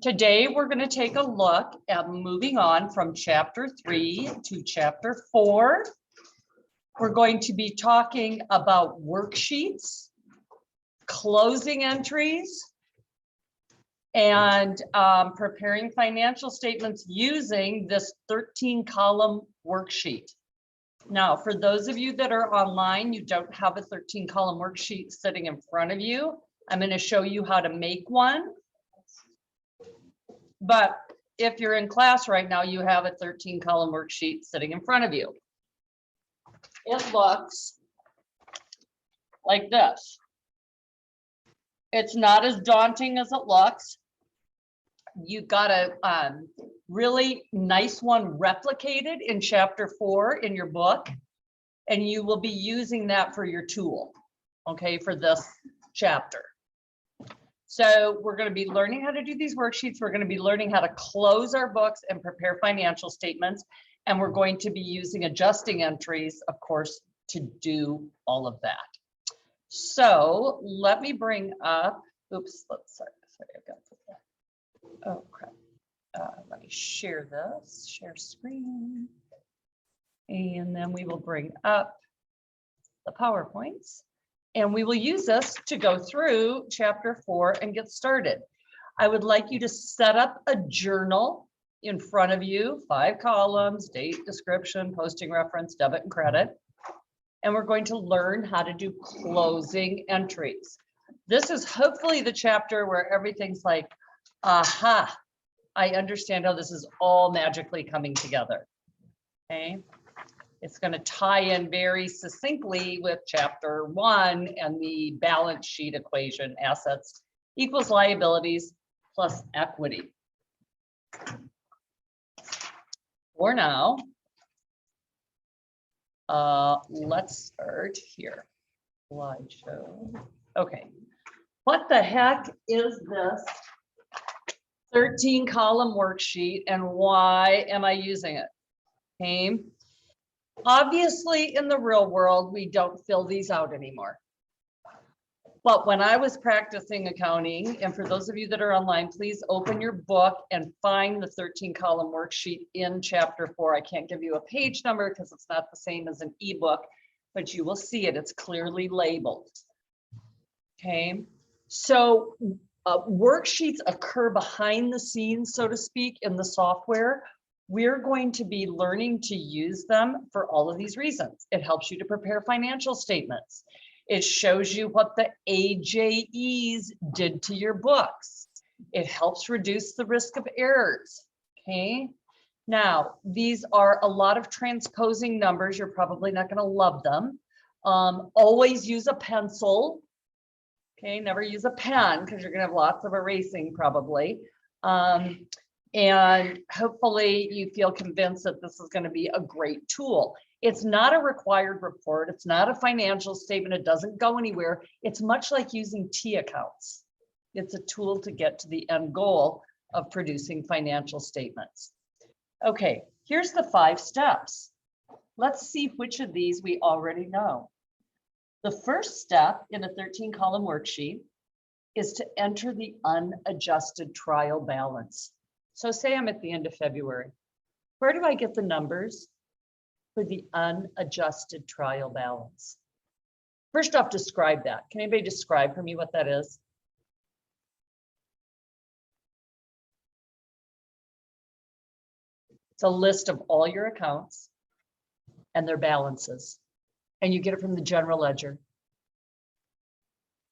Today, we're going to take a look at moving on from chapter 3 to chapter 4. We're going to be talking about worksheets, closing entries, and preparing financial statements using this 13-column worksheet. Now, for those of you that are online, you don't have a 13-column worksheet sitting in front of you. I'm going to show you how to make one. But if you're in class right now, you have a 13-column worksheet sitting in front of you. It looks like this. It's not as daunting as it looks. You got a really nice one replicated in chapter 4 in your book, and you will be using that for your tool, okay, for this chapter. So we're going to be learning how to do these worksheets. We're going to be learning how to close our books and prepare financial statements. And we're going to be using adjusting entries, of course, to do all of that. So let me bring up, oops, sorry, I've got that. Oh, crap. Let me share this, share screen. And then we will bring up the PowerPoints. And we will use this to go through chapter 4 and get started. I would like you to set up a journal in front of you, 5 columns, date, description, posting reference, debit and credit. And we're going to learn how to do closing entries. This is hopefully the chapter where everything's like, aha, I understand how this is all magically coming together. Okay. It's going to tie in very succinctly with chapter 1 and the balance sheet equation, assets equals liabilities plus equity. For now, let's start here. Slideshow. Okay. What the heck is this 13-column worksheet and why am I using it? Okay. Obviously, in the real world, we don't fill these out anymore. But when I was practicing accounting, and for those of you that are online, please open your book and find the 13-column worksheet in chapter 4. I can't give you a page number because it's not the same as an ebook, but you will see it. It's clearly labeled. Okay, so worksheets occur behind the scenes, so to speak, in the software. We're going to be learning to use them for all of these reasons. It helps you to prepare financial statements. It shows you what the AJEs did to your books. It helps reduce the risk of errors. Okay. Now, these are a lot of transposing numbers. You're probably not going to love them. Always use a pencil. Okay. Never use a pen because you're going to have lots of erasing probably. And hopefully you feel convinced that this is going to be a great tool. It's not a required report. It's not a financial statement. It doesn't go anywhere. It's much like using T accounts. It's a tool to get to the end goal of producing financial statements. Okay, here's the 5 steps. Let's see which of these we already know. The first step in a 13-column worksheet is to enter the unadjusted trial balance. So say I'm at the end of February. Where do I get the numbers for the unadjusted trial balance? First off, describe that. Can anybody describe for me what that is? It's a list of all your accounts and their balances, and you get it from the general ledger.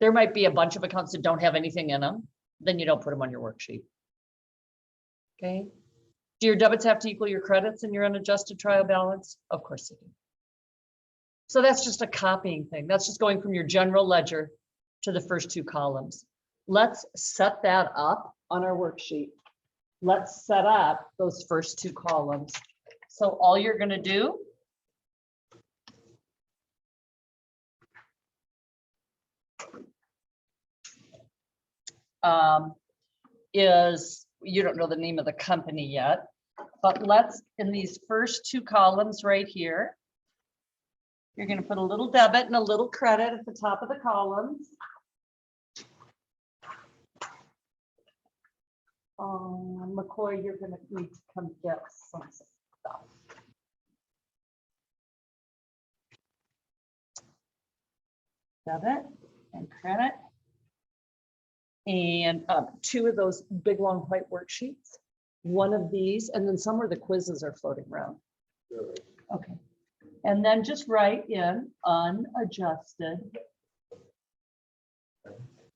There might be a bunch of accounts that don't have anything in them, then you don't put them on your worksheet. Okay. Do your debits have to equal your credits in your unadjusted trial balance? Of course they do. So that's just a copying thing. That's just going from your general ledger to the first 2 columns. Let's set that up on our worksheet. Let's set up those first 2 columns. So all you're going to do is, you don't know the name of the company yet, but let's, in these first 2 columns right here, you're going to put a little debit and a little credit at the top of the columns. McCoy, you're gonna need to come get some stuff. Debit and credit. And 2 of those big long white worksheets. 1 of these, and then somewhere the quizzes are floating around. Okay. And then just write in unadjusted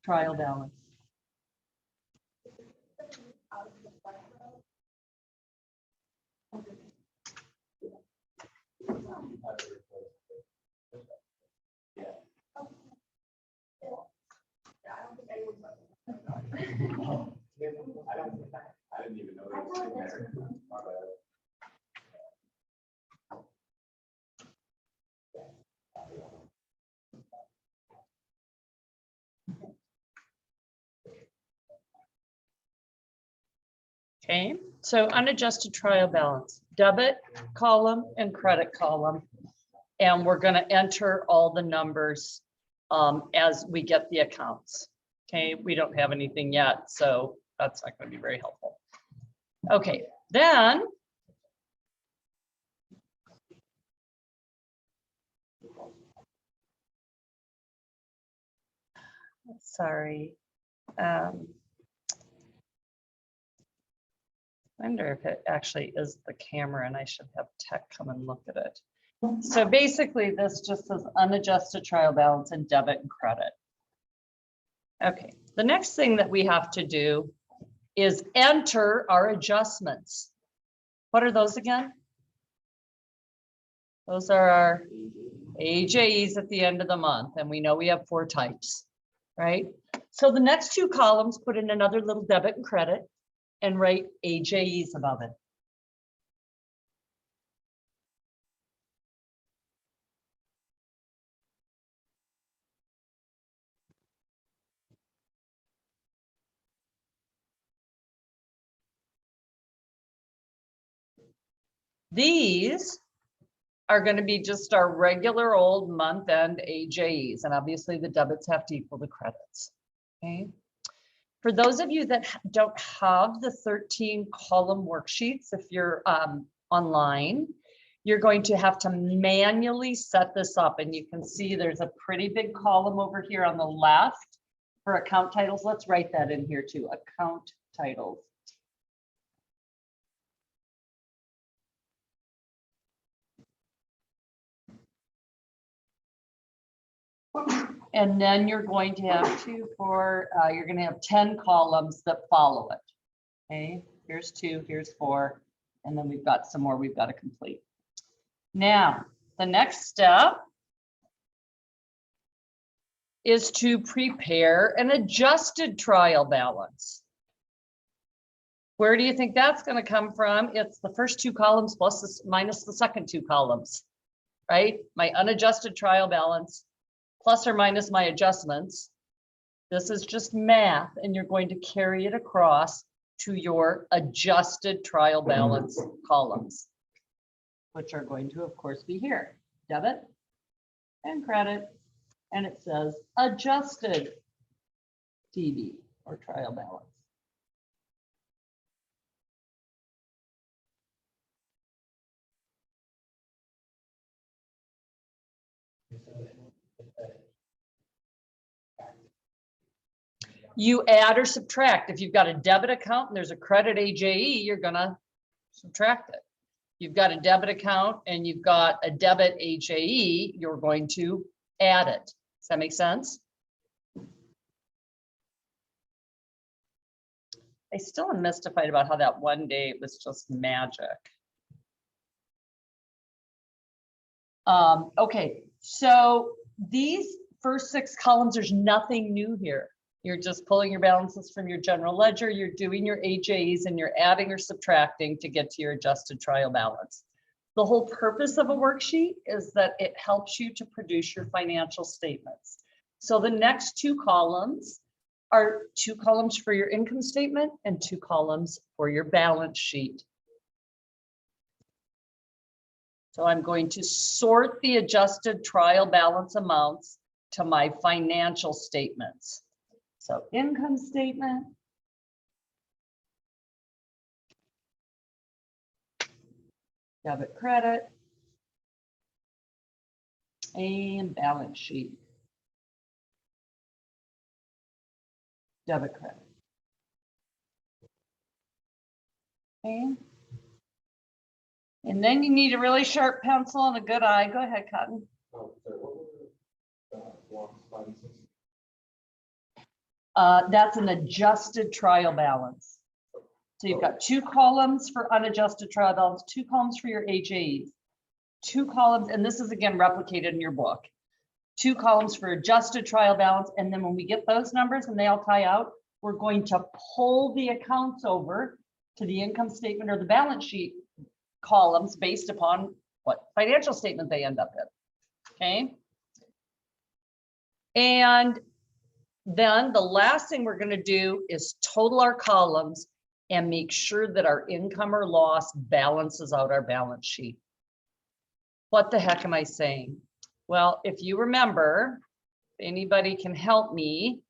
trial balance. I didn't even know it was in there. My bad. Okay, so unadjusted trial balance, debit column and credit column. And we're going to enter all the numbers as we get the accounts. Okay, we don't have anything yet, so that's not going to be very helpful. Okay, then sorry. I wonder if it actually is the camera and I should have tech come and look at it. So basically this just says unadjusted trial balance and debit and credit. Okay, the next thing that we have to do is enter our adjustments. What are those again? Those are our AJEs at the end of the month, and we know we have 4 types, right? So the next 2 columns, put in another little debit and credit and write AJEs above it. These are going to be just our regular old month-end AJEs, and obviously the debits have to equal the credits. Okay. For those of you that don't have the 13 column worksheets, if you're online, you're going to have to manually set this up, and you can see there's a pretty big column over here on the left for account titles. Let's write that in here too, account titles. And then you're going to have 2, 4, you're going to have 10 columns that follow it. Okay, here's 2, here's 4, and then we've got some more we've got to complete. Now, the next step is to prepare an adjusted trial balance. Where do you think that's going to come from? It's the first 2 columns plus this, minus the second 2 columns, right? My unadjusted trial balance plus or minus my adjustments. This is just math, and you're going to carry it across to your adjusted trial balance columns, which are going to, of course, be here, debit and credit, and it says adjusted TB or trial balance. You add or subtract. If you've got a debit account and there's a credit AJE, you're gonna subtract it. You've got a debit account and you've got a debit AJE, you're going to add it. Does that make sense? I still am mystified about how that one day was just magic. Okay, so these first 6 columns, there's nothing new here. You're just pulling your balances from your general ledger, you're doing your AJs, and you're adding or subtracting to get to your adjusted trial balance. The whole purpose of a worksheet is that it helps you to produce your financial statements. So the next 2 columns are 2 columns for your income statement and 2 columns for your balance sheet. So I'm going to sort the adjusted trial balance amounts to my financial statements. So income statement, debit, credit, and balance sheet. Debit, credit. Okay. And then you need a really sharp pencil and a good eye. Go ahead, Cotton. Oh, sorry, what were the blocks 5 and 6? That's an adjusted trial balance. So you've got 2 columns for unadjusted trial balance, 2 columns for your HAEs, 2 columns, and this is again replicated in your book. 2 columns for adjusted trial balance, and then when we get those numbers and they all tie out, we're going to pull the accounts over to the income statement or the balance sheet columns based upon what financial statement they end up in. Okay. And then the last thing we're going to do is total our columns and make sure that our income or loss balances out our balance sheet. What the heck am I saying? Well, if you remember, if anybody can help me,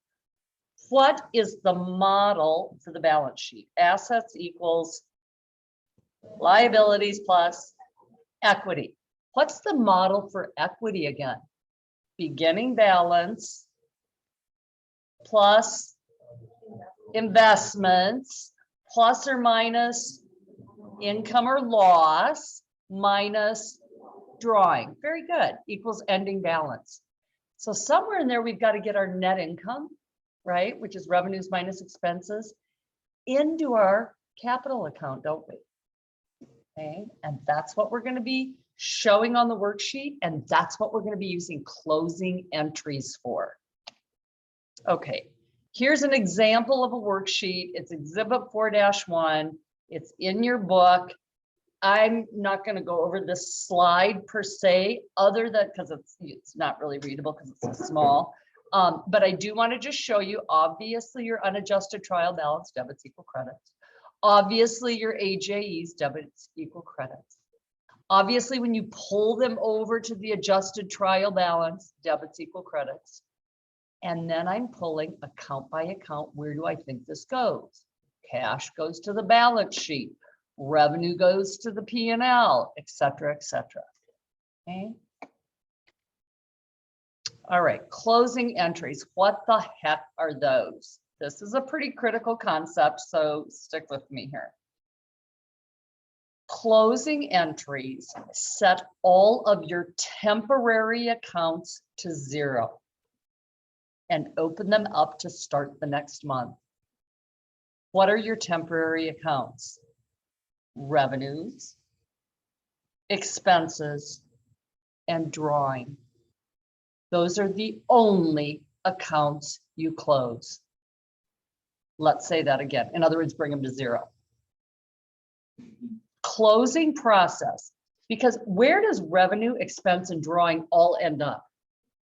what is the model for the balance sheet? Assets equals liabilities plus equity. What's the model for equity again? Beginning balance plus investments plus or minus income or loss minus drawing. Very good. Equals ending balance. So somewhere in there, we've got to get our net income, right? Which is revenues minus expenses into our capital account, don't we? Okay. And that's what we're going to be showing on the worksheet. And that's what we're going to be using closing entries for. Okay. Here's an example of a worksheet. It's Exhibit 4-1. It's in your book. I'm not going to go over this slide per se, other than because it's not really readable because it's so small. But I do want to just show you, obviously, your unadjusted trial balance, debits equal credits. Obviously, your AJEs, debits equal credits. Obviously, when you pull them over to the adjusted trial balance, debits equal credits. And then I'm pulling account by account. Where do I think this goes? Cash goes to the balance sheet. Revenue goes to the P&L, et cetera, et cetera. Okay. All right, closing entries. What the heck are those? This is a pretty critical concept, so stick with me here. Closing entries set all of your temporary accounts to 0 and open them up to start the next month. What are your temporary accounts? Revenues, expenses, and drawing. Those are the only accounts you close. Let's say that again. In other words, bring them to 0. Closing process, because where does revenue, expense, and drawing all end up?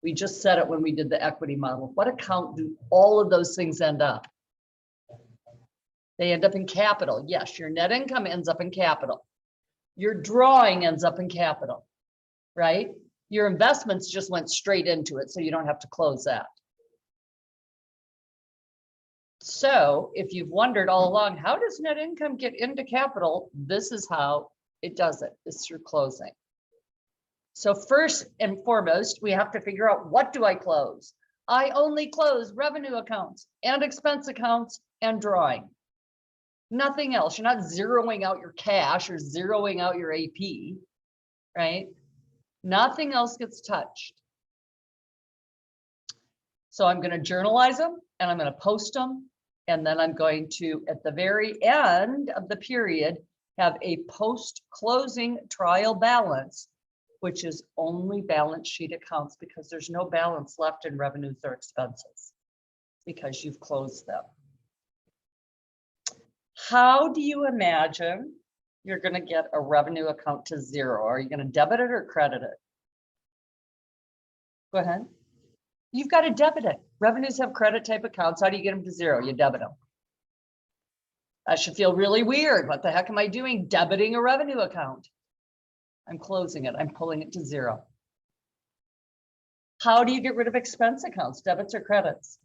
We just said it when we did the equity model. What account do all of those things end up? They end up in capital. Yes, your net income ends up in capital. Your drawing ends up in capital, right? Your investments just went straight into it, so you don't have to close that. So if you've wondered all along, how does net income get into capital? This is how it does it. It's through closing. So first and foremost, we have to figure out, what do I close? I only close revenue accounts and expense accounts and drawing. Nothing else. You're not zeroing out your cash or zeroing out your AP, right? Nothing else gets touched. So I'm going to journalize them and I'm going to post them. And then I'm going to, at the very end of the period, have a post-closing trial balance, which is only balance sheet accounts, because there's no balance left in revenues or expenses because you've closed them. How do you imagine you're going to get a revenue account to 0? Are you going to debit it or credit it? Go ahead. You've got to debit it. Revenues have credit type accounts. How do you get them to 0? You debit them. That should feel really weird. What the heck am I doing? Debiting a revenue account. I'm closing it. I'm pulling it to 0. How do you get rid of expense accounts? Debits or credits?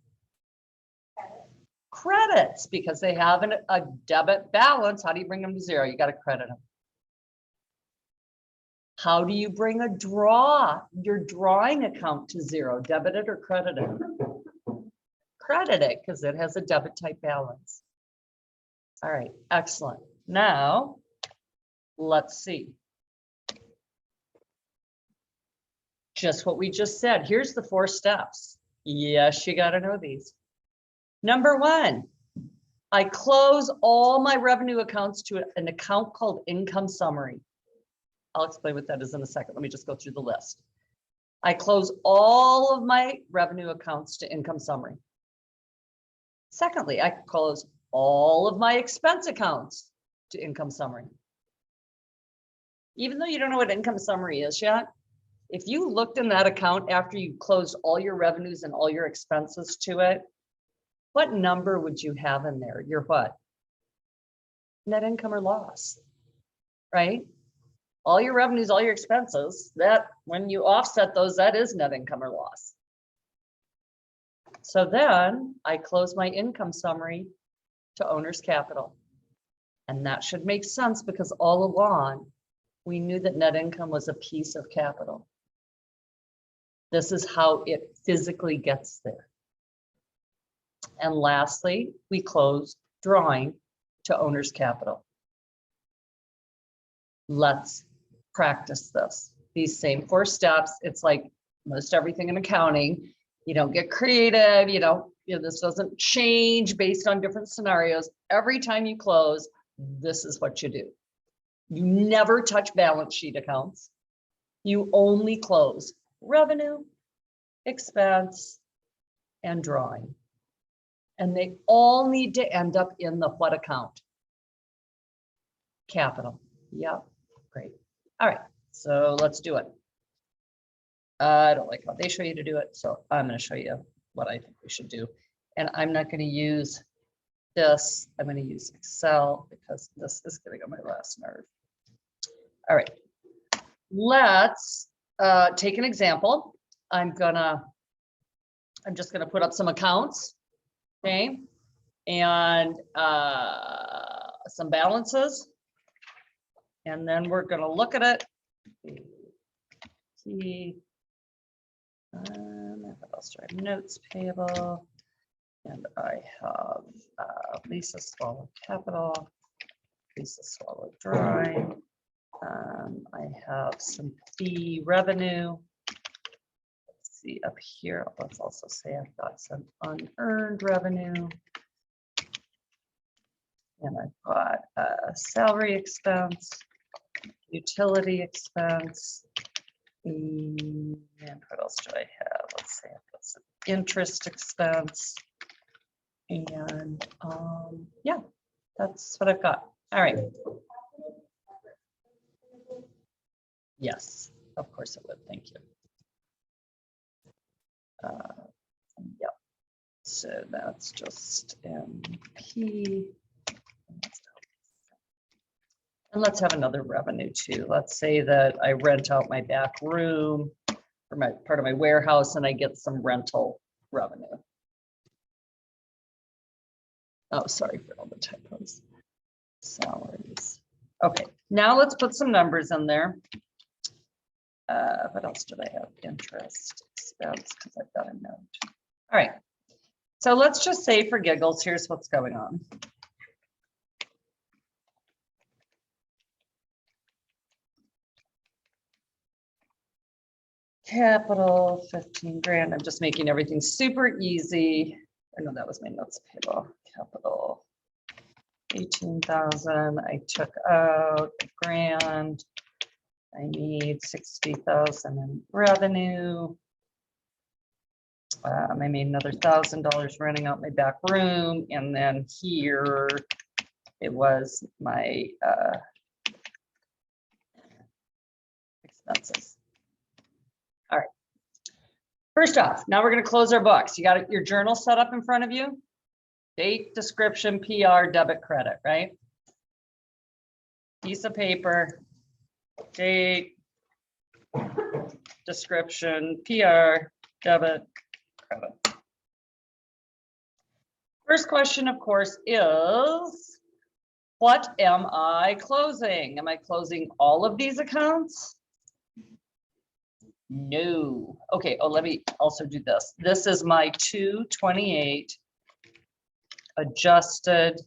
Credits, because they have a debit balance. How do you bring them to 0? You got to credit them. How do you bring your drawing account to zero? Debit it or credit it? Credit it because it has a debit type balance. All right, excellent. Now, let's see. Just what we just said. Here's the 4 steps. Yes, you got to know these. Number 1, I close all my revenue accounts to an account called income summary. I'll explain what that is in a second. Let me just go through the list. I close all of my revenue accounts to income summary. Secondly, I close all of my expense accounts to income summary. Even though you don't know what income summary is yet, if you looked in that account after you closed all your revenues and all your expenses to it, what number would you have in there? Your what? Net income or loss, right? All your revenues, all your expenses, that when you offset those, that is net income or loss. So then I close my income summary to owner's capital. And that should make sense because all along we knew that net income was a piece of capital. This is how it physically gets there. And lastly, we close drawing to owner's capital. Let's practice this. These same 4 steps. It's like most everything in accounting. You don't get creative. You know, this doesn't change based on different scenarios. Every time you close, this is what you do. You never touch balance sheet accounts. You only close revenue, expense, and drawing. And they all need to end up in the what account? Capital. Yep, great. All right, so let's do it. I don't like how they show you to do it, so I'm going to show you what I think we should do. And I'm not going to use this. I'm going to use Excel because this is getting on my last nerve. All right, let's take an example. I'm just gonna put up some accounts, okay, and some balances, and then we're gonna look at it. See, what else do I have? Notes payable, and I have Lisa swallowed capital, Lisa swallowed drawing. I have some fee revenue. Let's see up here. Let's also say I've got some unearned revenue. And I've got salary expense, utility expense, and what else do I have? Let's say I've got some interest expense. And yeah, that's what I've got. All right. Yes, of course it would. Thank you. Yeah. So that's just MP. And let's have another revenue too. Let's say that I rent out my back room or my part of my warehouse and I get some rental revenue. Oh, sorry for all the typos. Salaries. Okay, now let's put some numbers in there. What else did I have? Interest expense, because I've got a note. All right. So let's just say for giggles, here's what's going on. Capital 15 grand. I'm just making everything super easy. I know that was my notes payable. Capital 18,000. I took out a grand. I need 60,000 in revenue. I made another $1,000 renting out my back room, and then here it was my expenses. All right. First off, now we're going to close our books. You got your journal set up in front of you. Date, description, PR, debit, credit, right? Piece of paper. Date, description, PR, debit, credit. First question, of course, is what am I closing? Am I closing all of these accounts? No. Okay, oh, let me also do this. This is my 228 adjusted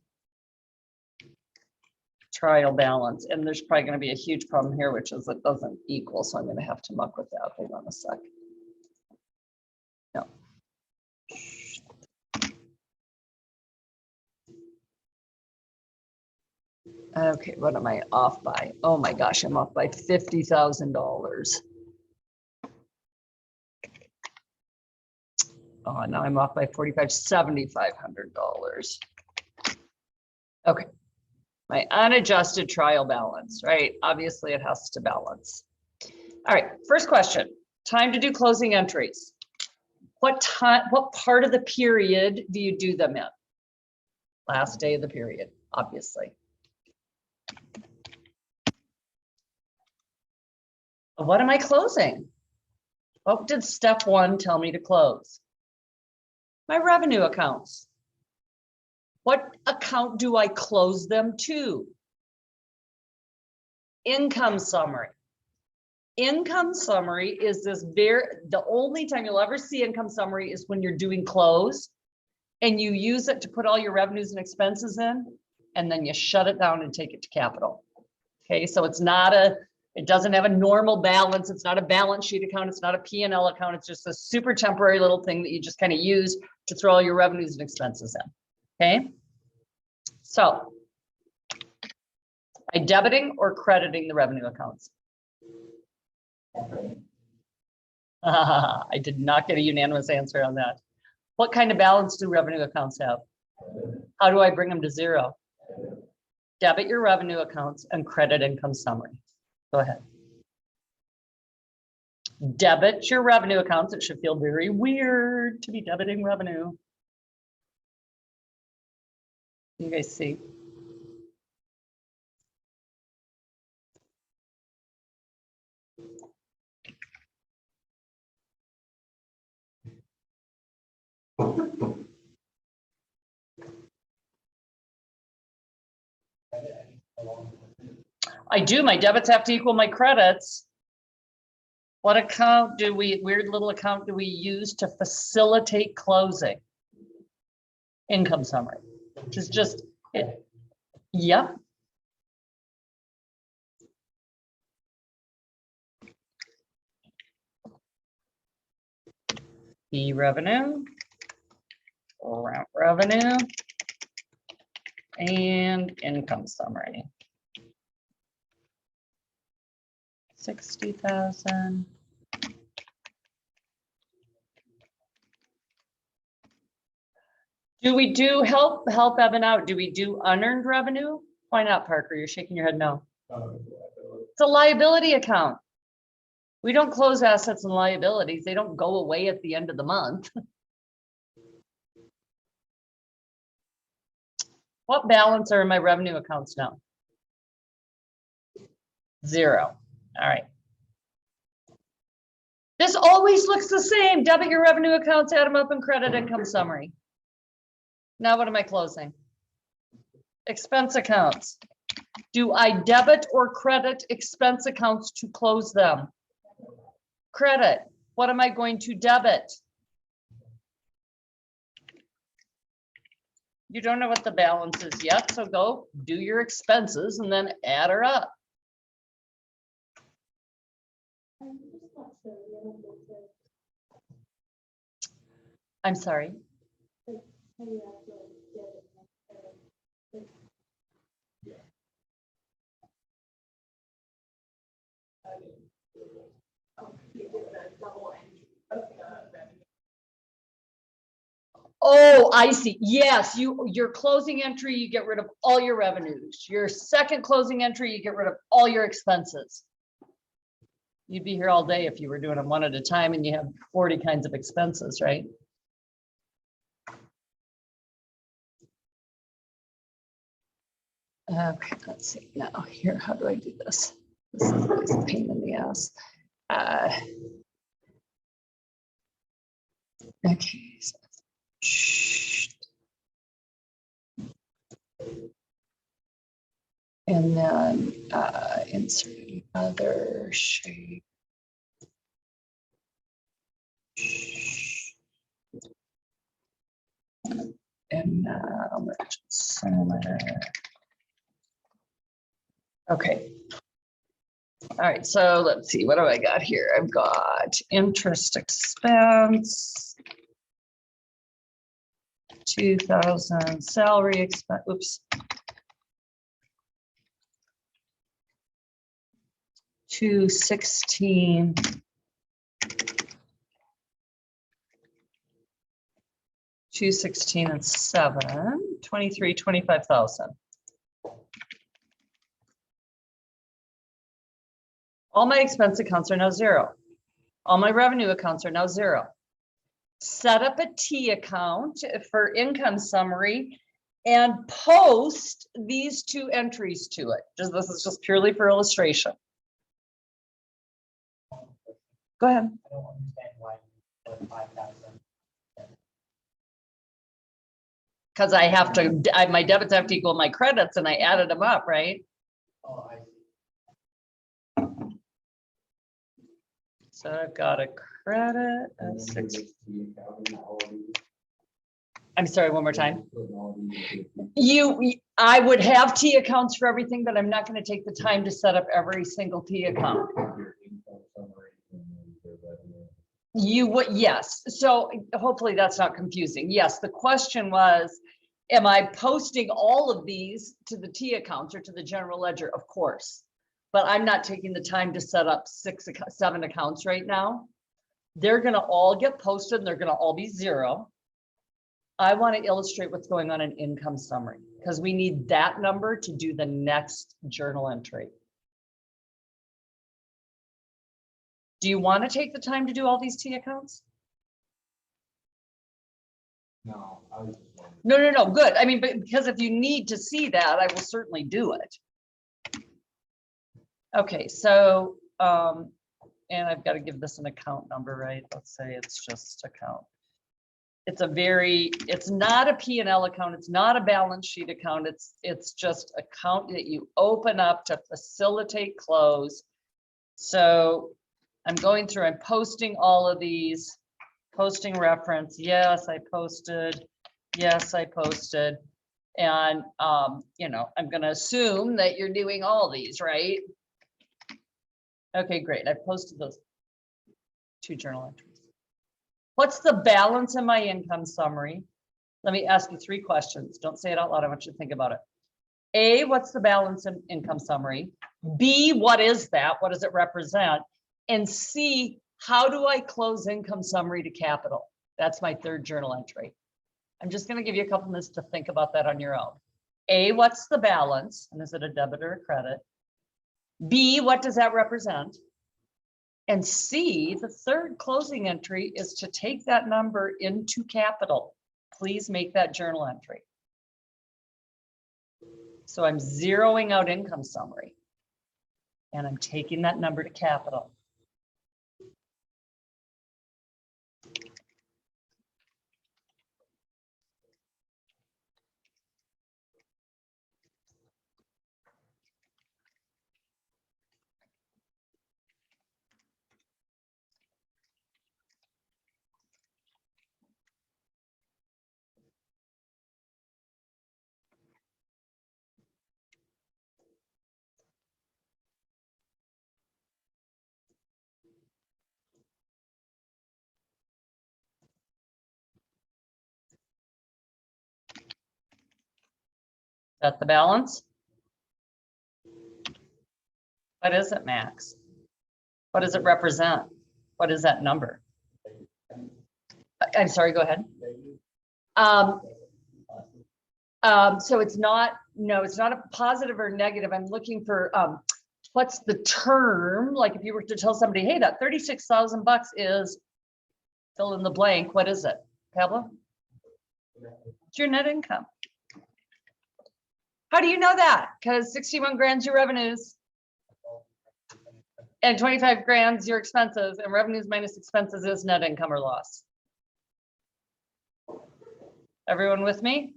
trial balance. And there's probably going to be a huge problem here, which is it doesn't equal. So I'm going to have to muck with that. Hold on a sec. No. Okay, what am I off by? Oh my gosh, I'm off by $50,000. Oh, now I'm off by $7,500. Okay, my unadjusted trial balance, right? Obviously it has to balance. All right, first question, time to do closing entries. What part of the period do you do them in? Last day of the period, obviously. What am I closing? What did step 1 tell me to close? My revenue accounts. What account do I close them to? Income summary. Income summary is the only time you'll ever see income summary is when you're doing close and you use it to put all your revenues and expenses in, and then you shut it down and take it to capital. Okay, so it doesn't have a normal balance. It's not a balance sheet account. It's not a P&L account. It's just a super temporary little thing that you just kind of use to throw all your revenues and expenses in. Okay, so am I debiting or crediting the revenue accounts? I did not get a unanimous answer on that. What kind of balance do revenue accounts have? How do I bring them to zero? Debit your revenue accounts and credit income summary. Go ahead. Debit your revenue accounts. It should feel very weird to be debiting revenue. You guys see? I do. My debits have to equal my credits. What account do we, weird little account do we use to facilitate closing? Income summary, which is just it. Yep. Revenue, revenue, and income summary. 60,000. Do we do help Evan out? Do we do unearned revenue? Why not, Parker? You're shaking your head no. It's a liability account. We don't close assets and liabilities. They don't go away at the end of the month. What balance are in my revenue accounts now? 0. All right. This always looks the same. Debit your revenue accounts, add them up, and credit income summary. Now what am I closing? Expense accounts. Do I debit or credit expense accounts to close them? Credit. What am I going to debit? You don't know what the balance is yet, so go do your expenses and then add her up. I'm sorry. Oh, I see. Yes, your closing entry, you get rid of all your revenues. Your second closing entry, you get rid of all your expenses. You'd be here all day if you were doing them one at a time and you have 40 kinds of expenses, right? Okay, let's see. Now here, how do I do this? This is a pain in the ass. Okay. And then insert another shape. now, okay. All right, so let's see, what do I got here? I've got interest expense, 2,000 salary expense, oops. 216. 216 and 7, 23, 25,000. All my expense accounts are now zero. All my revenue accounts are now zero. Set up a T account for income summary and post these two entries to it. This is just purely for illustration. Go ahead. I don't understand why you put 5,000. Because I have to, my debits have to equal my credits and I added them up, right? Oh, I see. So I've got a credit of 6. I'm sorry, one more time. I would have T accounts for everything, but I'm not going to take the time to set up every single T account. You would, yes. So hopefully that's not confusing. Yes, the question was, am I posting all of these to the T accounts or to the general ledger? Of course, but I'm not taking the time to set up 7 accounts right now. They're going to all get posted and they're going to all be zero. I want to illustrate what's going on in income summary because we need that number to do the next journal entry. Do you want to take the time to do all these T accounts? No, I was just wondering. No, good. I mean, but because if you need to see that, I will certainly do it. Okay, so, and I've got to give this an account number, right? Let's say it's just account. It's not a P&L account. It's not a balance sheet account. It's just account that you open up to facilitate close. So I'm going through, I'm posting all of these, posting reference. Yes, I posted. Yes, I posted. And, you know, I'm going to assume that you're doing all these, right? Okay, great. I posted those 2 journal entries. What's the balance in my income summary? Let me ask you 3 questions. Don't say it out loud. I want you to think about it. A, what's the balance in income summary? B, what is that? What does it represent? And C, how do I close income summary to capital? That's my 3rd journal entry. I'm just going to give you a couple minutes to think about that on your own. A, what's the balance? And is it a debit or a credit? B, what does that represent? And C, the 3rd closing entry is to take that number into capital. Please make that journal entry. So I'm zeroing out income summary and I'm taking that number to capital. That the balance? What is it, Max? What does it represent? What is that number? I'm sorry, go ahead. So it's not, no, it's not a positive or negative. I'm looking for what's the term? Like if you were to tell somebody, hey, that 36,000 bucks is fill in the blank. What is it, Pablo? It's your net income. How do you know that? Because 61 grand's your revenues and 25 grand's your expenses, and revenues minus expenses is net income or loss. Everyone with me?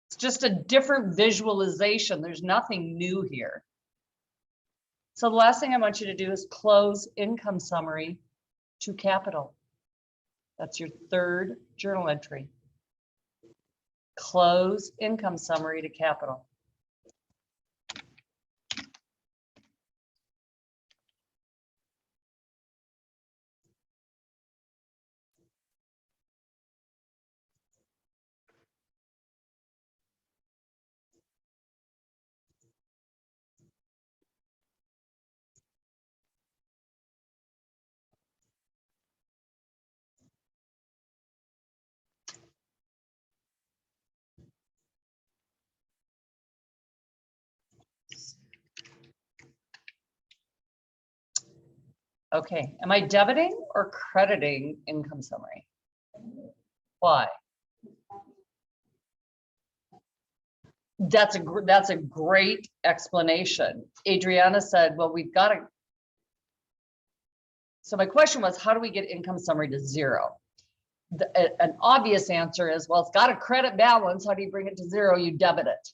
It's just a different visualization. There's nothing new here. So the last thing I want you to do is close income summary to capital. That's your 3rd journal entry. Close income summary to capital. Okay, am I debiting or crediting income summary? Why? That's a great explanation. Adriana said, well, we've got to. So my question was, how do we get income summary to zero? An obvious answer is, well, it's got a credit balance. How do you bring it to zero? You debit it.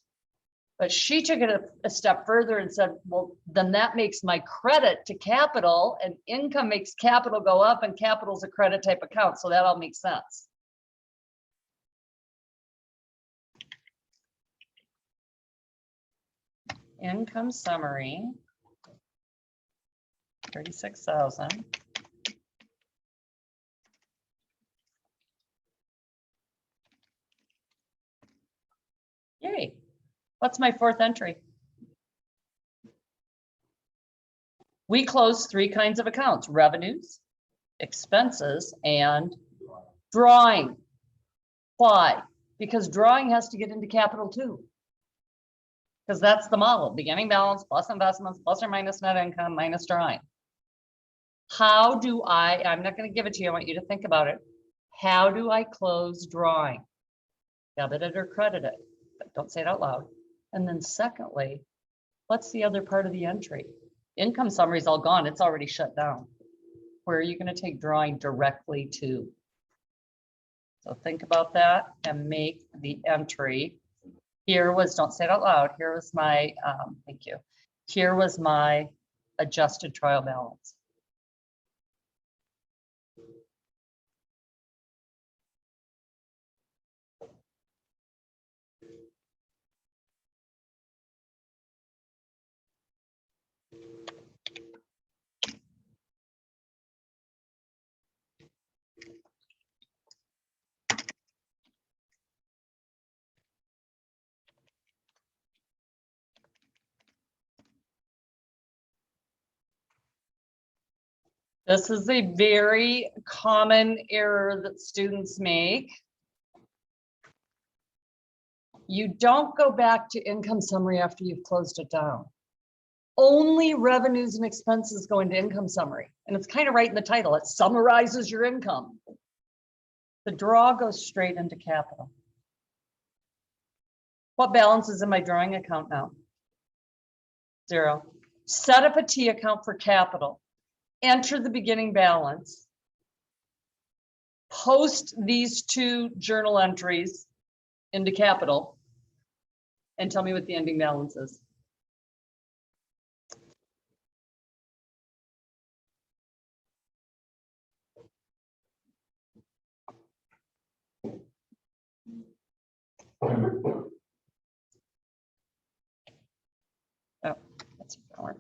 But she took it a step further and said, well, then that makes my credit to capital, and income makes capital go up, and capital's a credit type account. So that all makes sense. Income summary, 36,000. Yay. What's my fourth entry? We close three kinds of accounts: revenues, expenses, and drawing. Why? Because drawing has to get into capital too. Because that's the model: beginning balance plus investments plus or minus net income minus drawing. How do I'm not going to give it to you. I want you to think about it. How do I close drawing? Debit it or credit it? But don't say it out loud. And then secondly, what's the other part of the entry? Income summary is all gone. It's already shut down. Where are you going to take drawing directly to? So think about that and make the entry. Here was, don't say it out loud. Here was my, thank you. Here was my adjusted trial balance. This is a very common error that students make. You don't go back to income summary after you've closed it down. Only revenues and expenses go into income summary. And it's kind of right in the title. It summarizes your income. The draw goes straight into capital. What balance is in my drawing account now? Zero. Set up a T account for capital. Enter the beginning balance. Post these two journal entries into capital and tell me what the ending balance is. Oh, that's not work.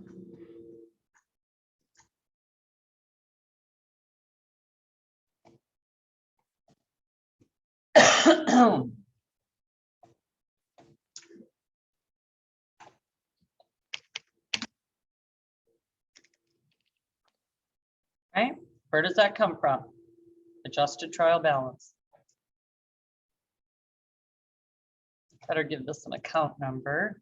Right? Where does that come from? Adjusted trial balance. Better give this an account number.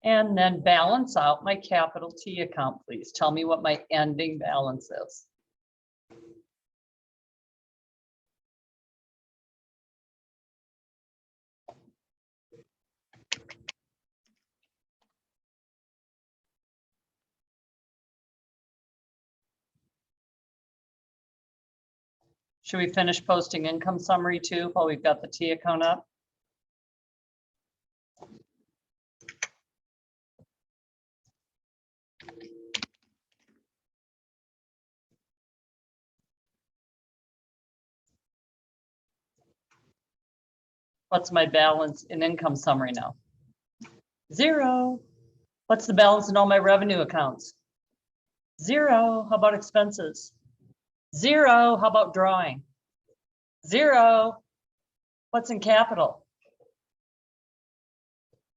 And then balance out my capital T account, please. Tell me what my ending balance is. Should we finish posting income summary too while we've got the T account up? What's my balance in income summary now? 0. What's the balance in all my revenue accounts? 0. How about expenses? 0. How about drawing? 0. What's in capital?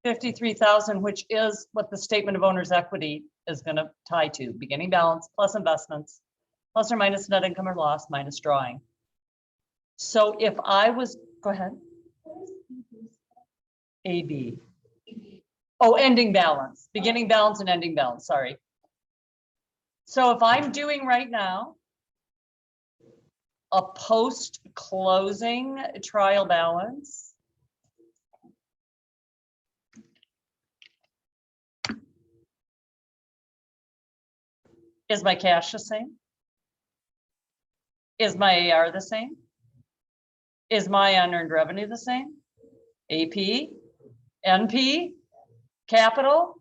53,000, which is what the statement of owner's equity is going to tie to. Beginning balance plus investments, plus or minus net income or loss, minus drawing. So if I was, go ahead. AB. Oh, ending balance, beginning balance and ending balance, sorry. So if I'm doing right now a post-closing trial balance, is my cash the same? Is my AR the same? Is my unearned revenue the same? AP, NP, capital?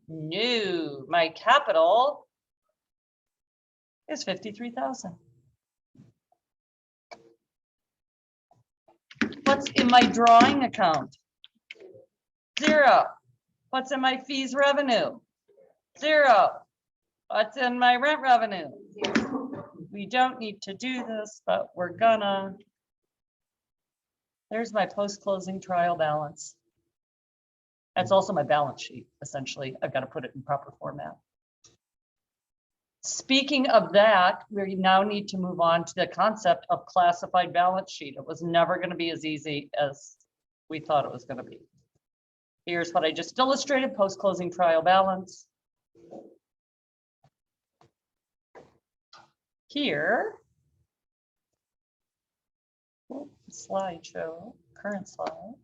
No, my capital is 53,000. What's in my drawing account? 0. What's in my fees revenue? 0. What's in my rent revenue? 0. We don't need to do this, but we're gonna. There's my post-closing trial balance. That's also my balance sheet, essentially. I've got to put it in proper format. Speaking of that, we now need to move on to the concept of classified balance sheet. It was never going to be as easy as we thought it was going to be. Here's what I just illustrated, post-closing trial balance. Here, slideshow, current slide,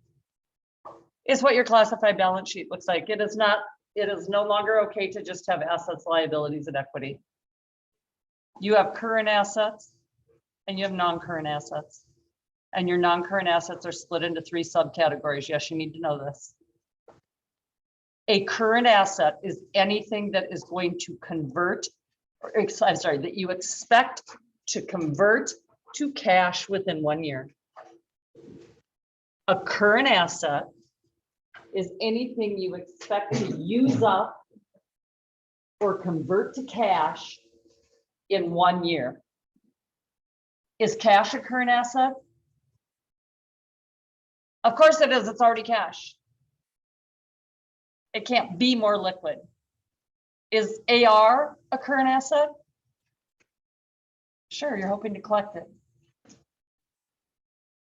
is what your classified balance sheet looks like. It is no longer okay to just have assets, liabilities, and equity. You have current assets and you have non-current assets. And your non-current assets are split into 3 subcategories. Yes, you need to know this. A current asset is anything that is going to convert, I'm sorry, that you expect to convert to cash within 1 year. A current asset is anything you expect to use up or convert to cash in 1 year. Is cash a current asset? Of course it is, it's already cash. It can't be more liquid. Is AR a current asset? Sure, you're hoping to collect it.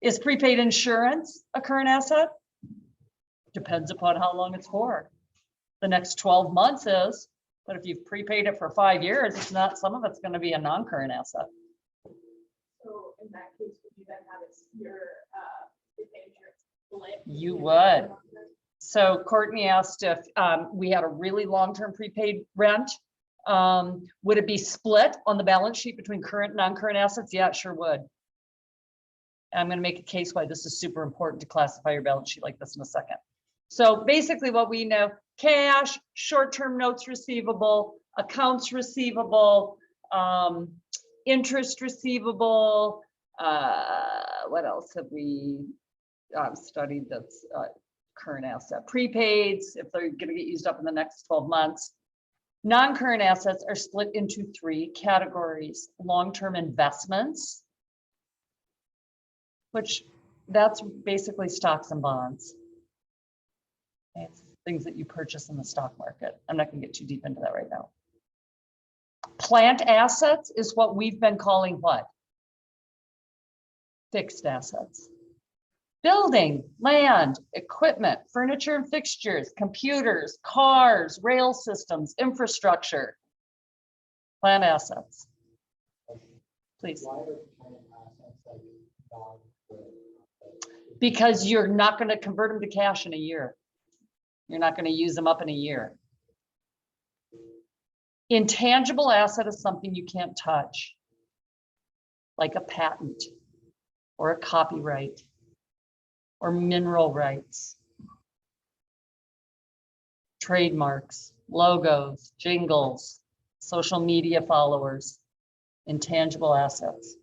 Is prepaid insurance a current asset? Depends upon how long it's for. The next 12 months is, but if you've prepaid it for 5 years, it's not, some of it's going to be a non-current asset. So in that case, would you then have your prepaid insurance split? You would. So Courtney asked if we had a really long-term prepaid rent. Would it be split on the balance sheet between current and non-current assets? Yeah, it sure would. I'm going to make a case why this is super important to classify your balance sheet like this in a second. So basically what we know, cash, short-term notes receivable, accounts receivable, interest receivable, what else have we studied that's current asset? Prepaids, if they're going to get used up in the next 12 months. Non-current assets are split into 3 categories. Long-term investments, which that's basically stocks and bonds. It's things that you purchase in the stock market. I'm not going to get too deep into that right now. Plant assets is what we've been calling what? Fixed assets. Building, land, equipment, furniture and fixtures, computers, cars, rail systems, infrastructure. Plant assets. Please. Why are plant assets like non-current? Because you're not going to convert them to cash in a year. You're not going to use them up in a year. Intangible asset is something you can't touch. like a patent or a copyright or mineral rights, trademarks, logos, jingles, social media followers, intangible assets.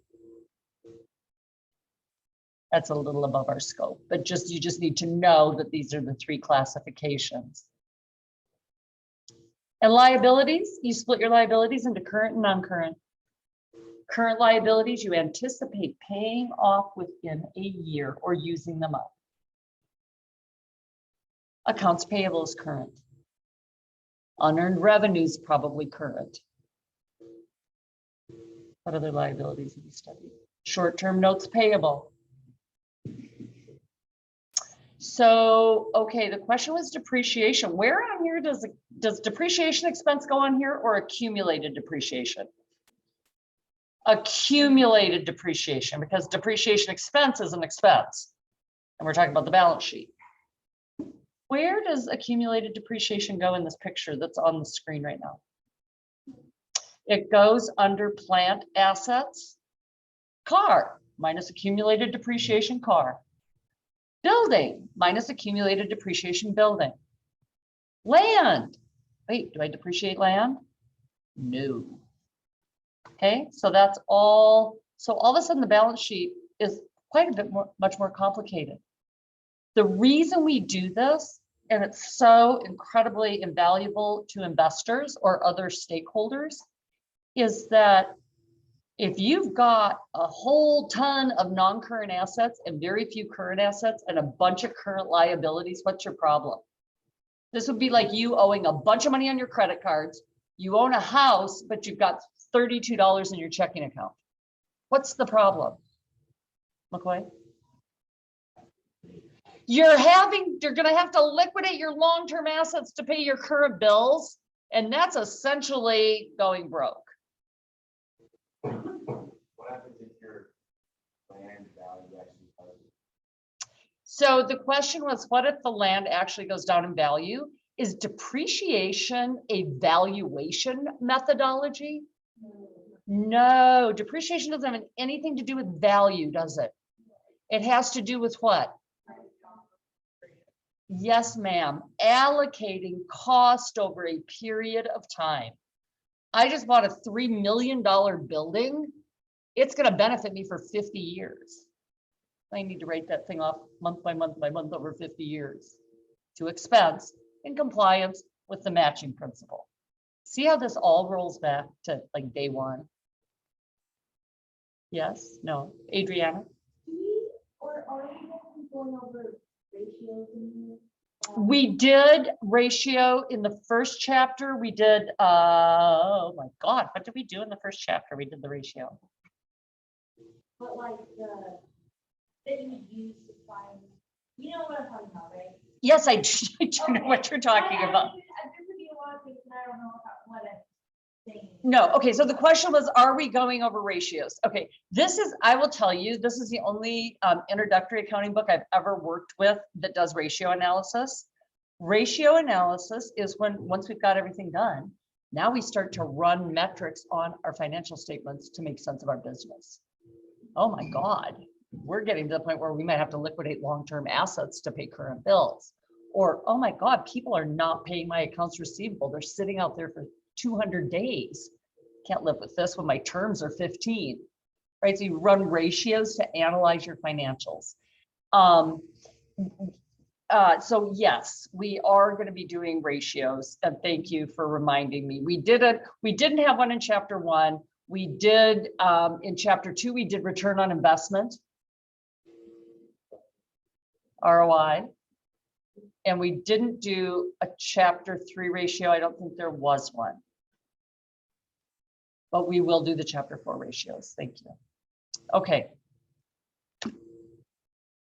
That's a little above our scope, but you just need to know that these are the three classifications. And liabilities, you split your liabilities into current and non-current. Current liabilities, you anticipate paying off within a year or using them up. Accounts payable is current. Unearned revenues, probably current. What other liabilities have you studied? Short-term notes payable. So, okay, the question was depreciation. Where on here does depreciation expense go on here, or accumulated depreciation? Accumulated depreciation, because depreciation expense is an expense. And we're talking about the balance sheet. Where does accumulated depreciation go in this picture that's on the screen right now? It goes under plant assets, car, minus accumulated depreciation car. Building, minus accumulated depreciation building. Land, wait, do I depreciate land? No. Okay, so that's all. So all of a sudden the balance sheet is quite a bit much more complicated. The reason we do this, and it's so incredibly invaluable to investors or other stakeholders, is that if you've got a whole ton of non-current assets and very few current assets and a bunch of current liabilities, what's your problem? This would be like you owing a bunch of money on your credit cards. You own a house, but you've got $32 in your checking account. What's the problem? McCoy? You're going to have to liquidate your long-term assets to pay your current bills. And that's essentially going broke. What happens if your land value actually goes? So the question was, what if the land actually goes down in value? Is depreciation a valuation methodology? No, depreciation doesn't have anything to do with value, does it? It has to do with what? Yes, ma'am. Allocating cost over a period of time. I just bought a $3 million building. It's going to benefit me for 50 years. I need to write that thing off month by month by month over 50 years to expense in compliance with the matching principle. See how this all rolls back to like day one? Yes, no, Adriana? Or are we going over ratios in here? We did ratio in the first chapter. We did, oh my God, what did we do in the first chapter? We did the ratio. But like the thing you use to find, you know what I'm talking about, right? Yes, I do know what you're talking about. There could be a lot of things and I don't know what I'm saying. No, okay, so the question was, are we going over ratios? Okay, this is, I will tell you, this is the only introductory accounting book I've ever worked with that does ratio analysis. Ratio analysis is when, once we've got everything done, now we start to run metrics on our financial statements to make sense of our business. Oh my God, we're getting to the point where we might have to liquidate long-term assets to pay current bills. Or, oh my God, people are not paying my accounts receivable. They're sitting out there for 200 days. Can't live with this when my terms are 15, right? So you run ratios to analyze your financials. So yes, we are going to be doing ratios, and thank you for reminding me. We didn't have one in chapter 1. We did in chapter 2, we did return on investment, ROI. And we didn't do a chapter 3 ratio. I don't think there was one. But we will do the chapter 4 ratios. Thank you. Okay.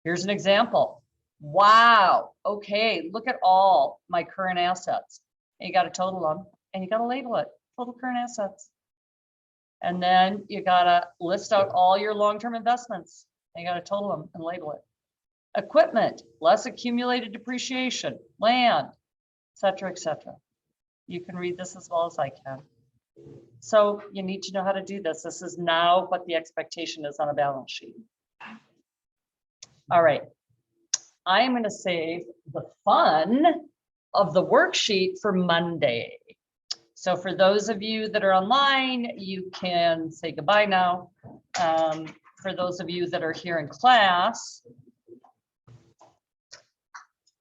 Here's an example. Wow. Okay, look at all my current assets. And you got to total them and you got to label it. Total current assets. And then you got to list out all your long-term investments. And you got to total them and label it. Equipment, less accumulated depreciation, land, et cetera, et cetera. You can read this as well as I can. So you need to know how to do this. This is now what the expectation is on a balance sheet. All right. I am going to save the fun of the worksheet for Monday. So for those of you that are online, you can say goodbye now. For those of you that are here in class,